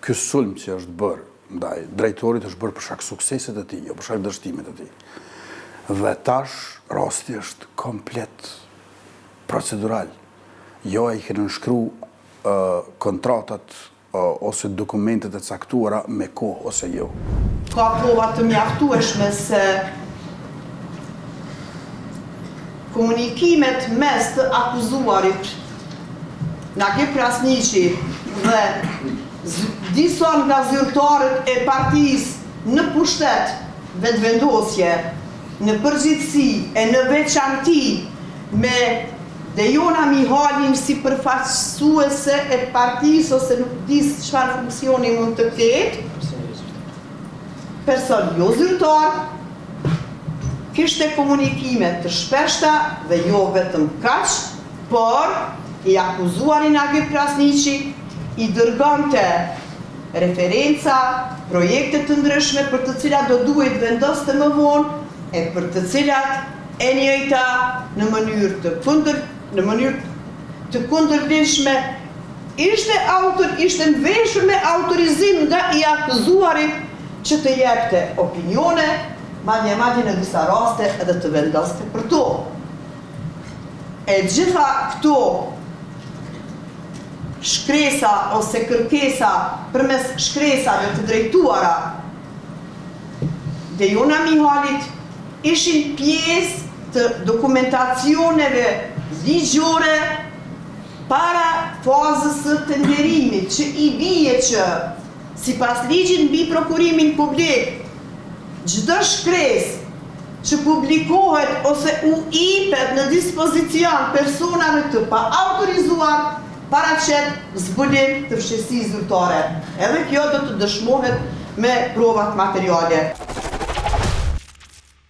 ky sulm që është bërë ndaj drejtorit është bërë për shkak suksesit e tij, jo për shkak dështimit e tij. Dhe tash rasti është komplet procedural. Jo ai që nënshkruaj kontratat ose dokumentet e caktuara me kohë ose jo. Ka prova të mjaftueshme se komunikimet mes të akuzuarit Nagi Prasniqi dhe disa nga zyrtarët e partisë në pushtet vetëvendosje, në përgjithësi e në veçanti me Dejona Mihalin si përfaqësuese e partisë ose nuk di çfarë funksioni mund të ketë, person jo zyrtar, kishte komunikime të shpeshta dhe jo vetëm kaq, por i akuzuari Nagi Prasniqi i dërgonte referenca, projekte të ndryshme për të cilat do duhet vendoste më vonë e për të cilat e njëjta në mënyrë të kundërlidhshme ishte nveshur me autorizim nga i akuzuari që të jepte opinione, madje në disa raste edhe të vendoste për to. E gjitha këto shkresa ose kërkesa përmes shkresave të drejtuara Dejona Mihalit ishin pjesë të dokumentacioneve ligjore para fazës së tenderimit, që i bie që sipas ligjit mbi prokurimin publik, çdo shkresë që publikohet ose u jepet në dispozicion personave të pa autorizuar paraqet zbulim të fshehësisë zyrtare. Edhe kjo do të dëshmohet me provat materiale.